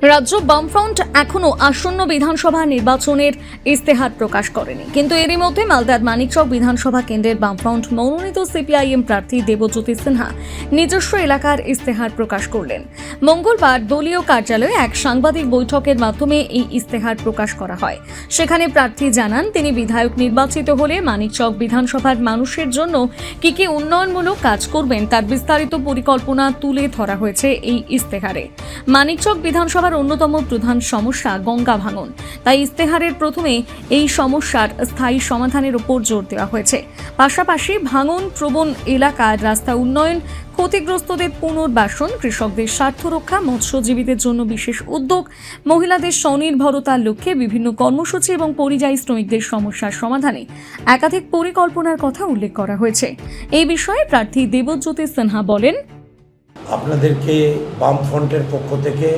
রাজ্য বামফ্রন্ট এখনো আসন্ন বিধানসভা নির্বাচনের ইস্তেহার প্রকাশ করেনি, কিন্তু এরই মধ্যে মালদার মানিকচক বিধানসভা কেন্দ্রের বামফ্রন্ট মনোনীত সিপিআইএম প্রার্থী দেবজ্যোতি সিনহা নিজস্ব এলাকার ইস্তেহার প্রকাশ করলেন। মঙ্গলবার দলীয় কার্যালয়ে এক সাংবাদিক বৈঠকের মাধ্যমে এই ইস্তেহার প্রকাশ করা হয়। সেখানে প্রার্থী জানান তিনি বিধায়ক নির্বাচিত হলে মানিকচক বিধানসভার মানুষের জন্য কি কি উন্নয়নমূলক কাজ করবেন তার বিস্তারিত পরিকল্পনা তুলে ধরা হয়েছে এই ইস্তেহারে। মানিকচক বিধানসভার অন্যতম প্রধান সমস্যা গঙ্গা ভাঙন, তাই ইস্তেহারের প্রথমে এই সমস্যার স্থায়ী সমাধানের উপর জোর দেওয়া হয়েছে। পাশাপাশি ভাঙন প্রবণ এলাকার রাস্তা উন্নয়ন, ক্ষতিগ্রস্তদের পুনর্বাসন, কৃষকদের স্বার্থ রক্ষা, মৎস্যজীবীদের জন্য বিশেষ উদ্যোগ, মহিলাদের স্বনির্ভরতার লক্ষ্যে বিভিন্ন কর্মসূচি এবং পরিযায়ী শ্রমিকদের সমস্যার সমাধানে একাধিক পরিকল্পনার কথা উল্লেখ করা হয়েছে। এই বিষয়ে প্রার্থী দেবজ্যোতি সিনহা বলেন, আপনাদেরকে বামফ্রন্টের পক্ষ থেকে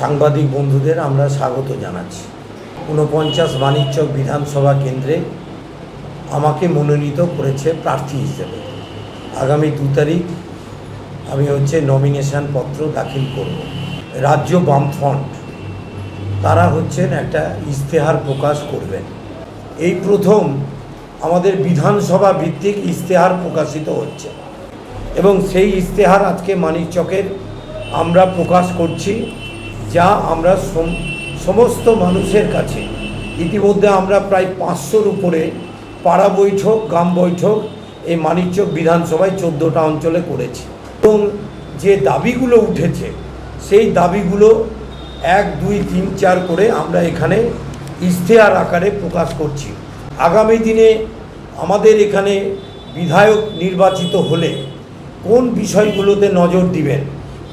সাংবাদিক বন্ধুদের আমরা স্বাগত জানাচ্ছি। ৪৯ মানিকচক বিধানসভা কেন্দ্রে আমাকে মনোনীত করেছে প্রার্থী হিসেবে। আগামী ২ তারিখ আমি নমিনেশন পত্র দাখিল করব। রাজ্য বামফ্রন্ট তারা একটা ইস্তেহার প্রকাশ করবেন। এই প্রথম আমাদের বিধানসভা ভিত্তিক ইস্তেহার প্রকাশিত হচ্ছে এবং সেই ইস্তেহার আজকে মানিকচকের আমরা প্রকাশ করছি, যা আমরা সমস্ত মানুষের কাছে ইতিমধ্যে আমরা প্রায় ৫০০-র উপরে পাড়া বৈঠক, গ্রাম বৈঠক এই মানিকচক বিধানসভায় ১৪টা অঞ্চলে করেছি এবং যে দাবিগুলো উঠেছে সেই দাবিগুলো ১, ২, ৩, ৪ করে আমরা এখানে ইস্তেহার আকারে প্রকাশ করছি। আগামী দিনে আমাদের এখানে বিধায়ক নির্বাচিত হলে কোন বিষয়গুলোতে নজর দিবেন,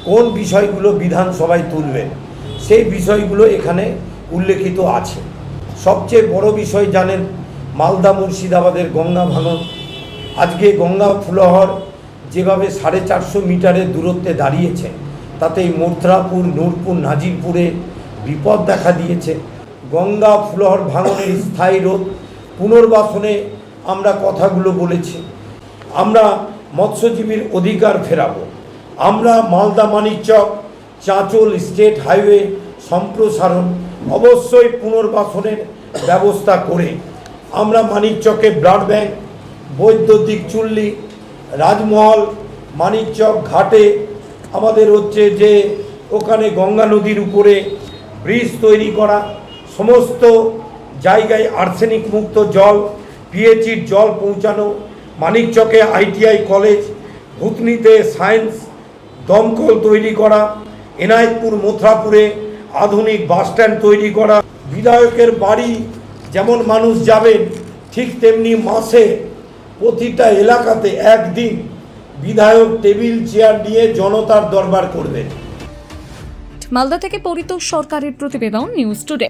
কোন বিষয়গুলো বিধানসভায় তুলবেন, সেই বিষয়গুলো এখানে উল্লেখিত আছে। সবচেয়ে বড় বিষয় জানেন, মালদা মুর্শিদাবাদের গঙ্গা ভাঙন। আজকে গঙ্গা ফুলহর যেভাবে 450 মিটারের দূরত্বে দাঁড়িয়েছে, তাতে মথুরাপুর, নূরপুর, নাজিরপুরে বিপদ দেখা দিয়েছে। গঙ্গা ফুলহর ভাঙনের স্থায়ী রোধ, পুনর্বাসনে আমরা কথাগুলো বলেছি। আমরা মৎস্যজীবীর অধিকার ফেরাবো। আমরা মালদা মানিকচক চাঁচল স্টেট হাইওয়ে সম্প্রসারণ অবশ্যই পুনর্বাসনের ব্যবস্থা করে আমরা মানিকচকে ব্লাড ব্যাংক, বৈদ্যুতিক চুল্লি, রাজমহল, মানিকচক ঘাটে আমাদের যে ওখানে গঙ্গা নদীর উপরে ব্রিজ তৈরি করা, সমস্ত জায়গায় আর্সেনিক মুক্ত জল, পিএইচইর জল পৌঁছানো, মানিকচকে ITI কলেজ, ভূতনিতে সায়েন্স দমকল তৈরি করা, এনায়েতপুর মথুরাপুরে আধুনিক বাসস্ট্যান্ড তৈরি করা। বিধায়কের বাড়ি যেমন মানুষ যাবেন, ঠিক তেমনি মাসে প্রতিটা এলাকাতে একদিন বিধায়ক টেবিল চেয়ার নিয়ে জনতার দরবার করবেন। মালদা থেকে পরিতোষ সরকারের প্রতিবেদন, নিউজ টুডে।